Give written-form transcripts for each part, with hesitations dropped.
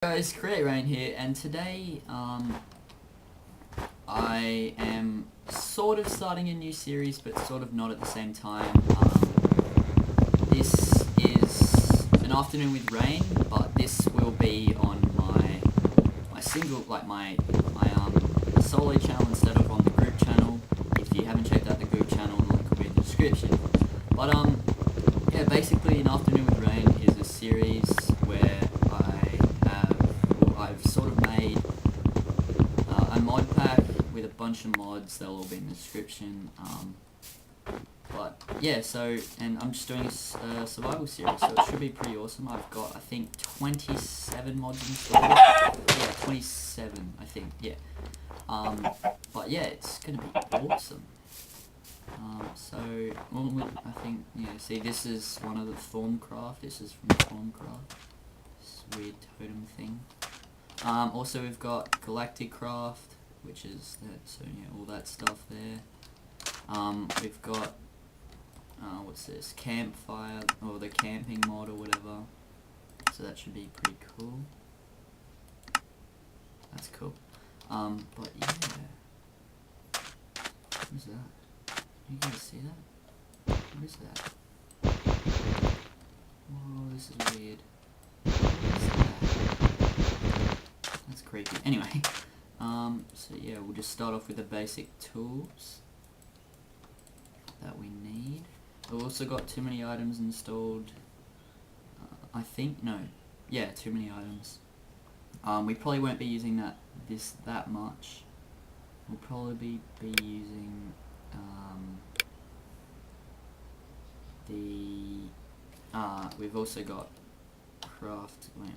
Guys, CreateRain here, and today I am sort of starting a new series, but sort of not at the same time. This is an afternoon with rain, but this will be on my single, like my solo channel instead of on the group channel. If you haven't checked out the group channel, the link will be in the description. But yeah, basically, an afternoon with rain is a series where I've sort of made a mod pack with a bunch of mods. They'll all be in the description. But yeah, so, and I'm just doing a survival series, so it should be pretty awesome. I've got, I think, 27 mods installed. Yeah, 27, I think, yeah. But yeah, it's gonna be awesome. So, I think, yeah, see, this is one of the Thaumcraft. This is from Thaumcraft. This weird totem thing. Also we've got GalacticCraft, which is that, so yeah, all that stuff there. We've got, what's this, campfire, or the camping mod or whatever, so that should be pretty cool. That's cool. But yeah, what is that? You guys see that? What is that? Whoa, this is weird. What is that? That's creepy. Anyway, so yeah, we'll just start off with the basic tools that we need. We've also got too many items installed. I think, no, yeah, too many items. We probably won't be using that much. We'll probably be using we've also got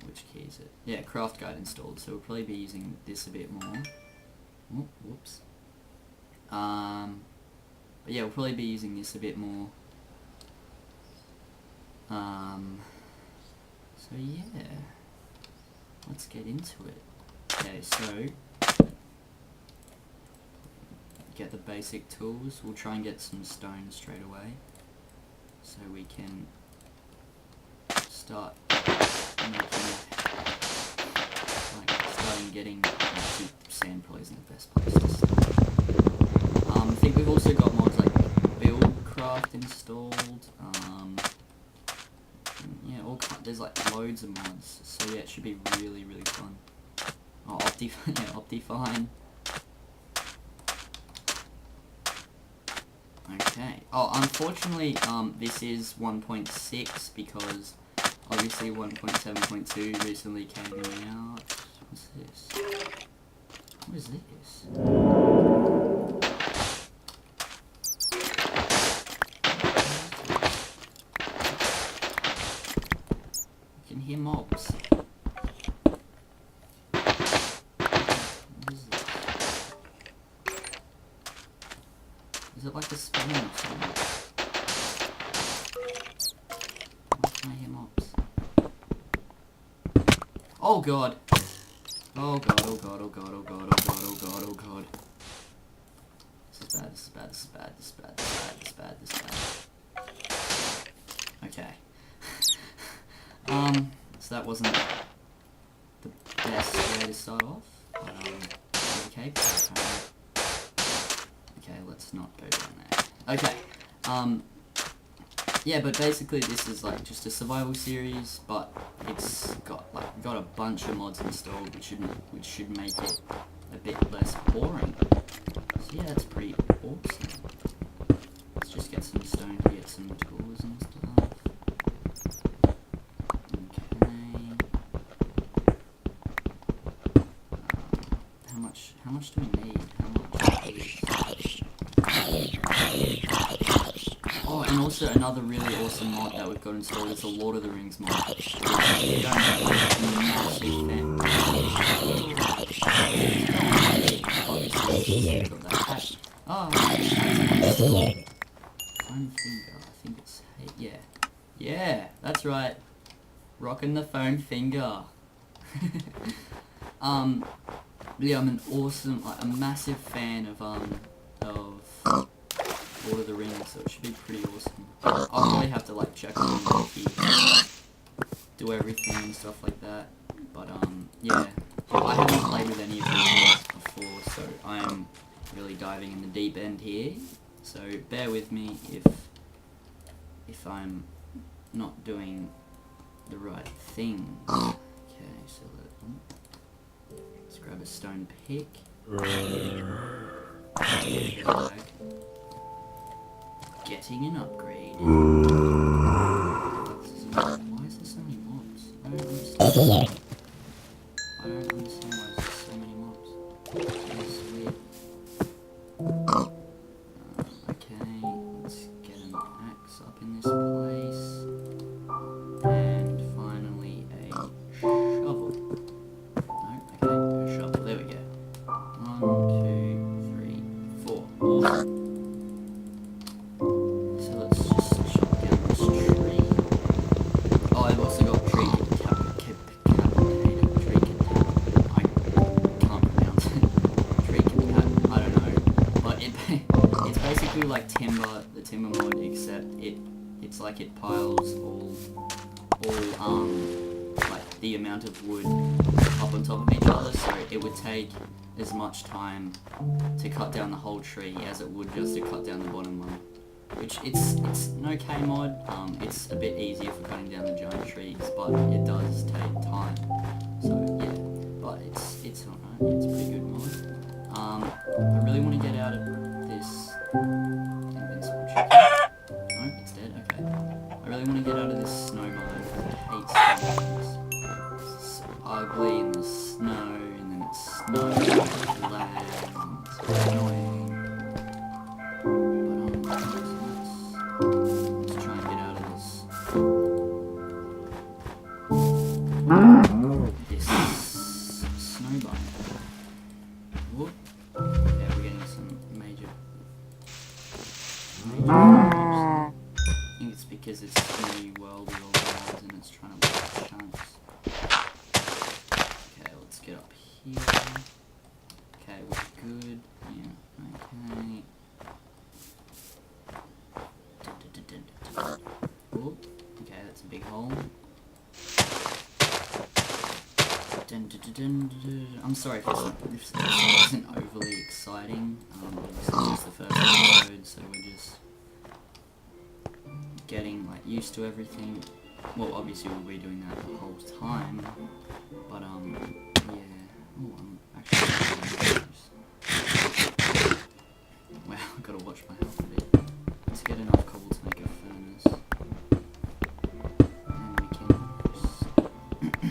which key is it? Yeah, Craftguide installed, so we'll probably be using this a bit more. Oh, whoops. But yeah, we'll probably be using this a bit more. So yeah, let's get into it. Okay, so get the basic tools. We'll try and get some stone straight away, so we can start getting sand probably isn't the best place to start. I think we've also got mods like BuildCraft installed. Yeah, there's like loads of mods, so yeah, it should be really fun. Oh, Optifine. Okay. Oh, unfortunately, this is 1.6 because obviously 1.7.2 recently came out. What's this? What is this? You can hear mobs. What is this? Is it like a spawn or something? Why can I hear mobs? Oh god! Oh god, oh god, oh god, oh god, oh god, oh god, oh god. This is bad, this is bad, this is bad, this is bad, this is bad, this is bad, this is bad. Okay. So that wasn't the best way to start off, but okay, okay, let's not go down there. Okay, yeah, but basically this is like just a survival series, but it's got a bunch of mods installed, which should make it a bit less boring. So yeah, that's pretty awesome. Let's just get some stone to get some tools and stuff. Okay. How much do we need? Oh, and also another really awesome mod that we've got installed is the Lord of the Rings mod. Oh, phone finger, I think it's, yeah. Yeah, that's right. Rocking the phone finger. Yeah, I'm a massive fan of Lord of the Rings, so it should be pretty awesome. I'll probably have to like check on the wiki, do everything and stuff like that. But yeah, I haven't played with any of these mods before, so I'm really diving in the deep end here. So bear with me if I'm not doing the right thing. Okay, so let's grab a stone pick. Getting an upgrade. Why is there so many mobs? I don't understand. I don't understand why there's so many mobs. It's weird. Okay, let's get an axe up in this place. And finally a shovel. No, okay, a shovel. There we go. 1, 2, 3, 4. Awesome. So let's just chop down this tree. Oh, I've also got TreeCapitator. I can't pronounce it. TreeCapitator. I don't know. But it's basically like timber, the timber mod, except it's like it piles all like the amount of wood up on top of each other, so it would take as much time to cut down the whole tree as it would just to cut down the bottom one. Which it's an okay mod. It's a bit easier for cutting down the giant trees, but it does take time. So yeah, but it's alright. It's a pretty good mod. I really want to get out of this invincible chicken. No, it's dead. Okay. I really want to get out of this snow biome because I hate snow. It's so ugly in the snow, and then it snows, and lags, and it's annoying. Let's try and get out of this snow biome. Whoop. Yeah, we're getting some major damage. I think it's because it's a new world with all the mods and it's trying to break chunks. Okay, let's get up here. Okay, we're good. Yeah, okay. Whoop. Okay, that's a big hole. I'm sorry if this isn't overly exciting. This is just the first episode, so we're just getting like used to everything. Well, obviously we'll be doing that the whole time, but yeah. Oh, I'm actually. Wow, I've got to watch my health a bit. Let's get enough cobble to make a furnace. And we can just... Okay.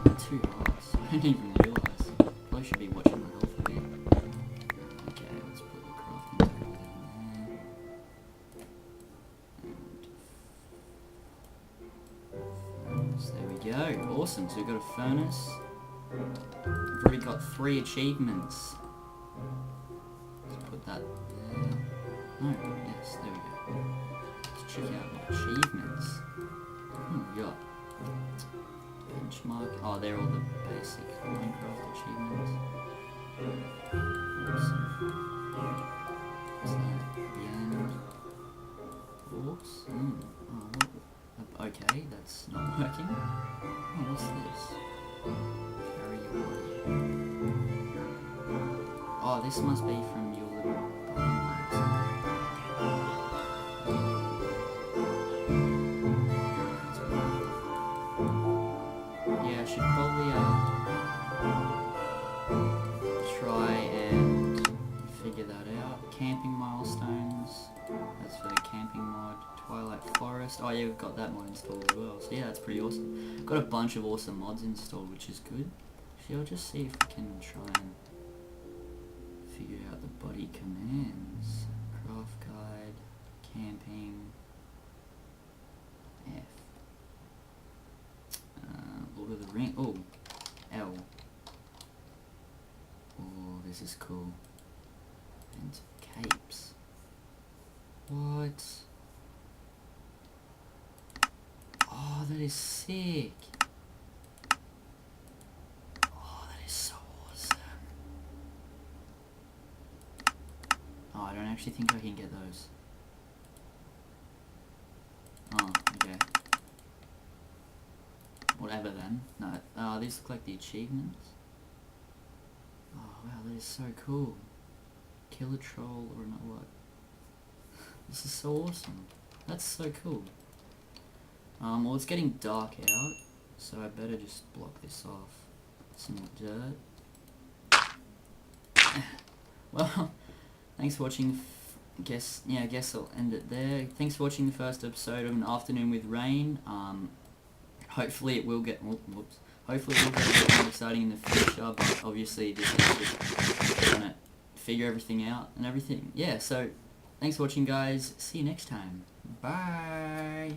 I'm 2 hearts. I didn't even realise. Probably should be watching my health a bit. Okay, let's put the crafting table down there. And furnace, there we go. Awesome, so we've got a furnace. We've already got 3 achievements. Let's put that there. No, yes, there we go. Let's check out what achievements. We got benchmark. Oh, they're all the basic Minecraft achievements. Awesome. What's that? The end. Oops. Oh, okay, that's not working. Oh, what's this? Oh, this must be from your little biome. Yeah, I should probably try and figure that out. Camping milestones. That's for the camping mod. Twilight Forest. Oh yeah, we've got that mod installed as well. So yeah, that's pretty awesome. Got a bunch of awesome mods installed, which is good. So I'll just see if we can try and figure out the body commands. Craftguide, camping, F. Lord of the Ring. Oh, L. Oh, this is cool. And capes. What? Oh, that is sick. Oh, that is so awesome. Oh, I don't actually think I can get those. whatever then. No, these look like the achievements. Oh wow, that is so cool. Kill a troll or not what? This is so awesome. That's so cool. Well, it's getting dark out, so I better just block this off. Some dirt. Well, thanks for watching. I guess I'll end it there. Thanks for watching the first episode of An Afternoon with Rain. Hopefully it will get. Whoops. Hopefully it will get a bit more exciting in the future. But obviously this is just trying to figure everything out and everything. Yeah. So thanks for watching, guys. See you next time. Bye.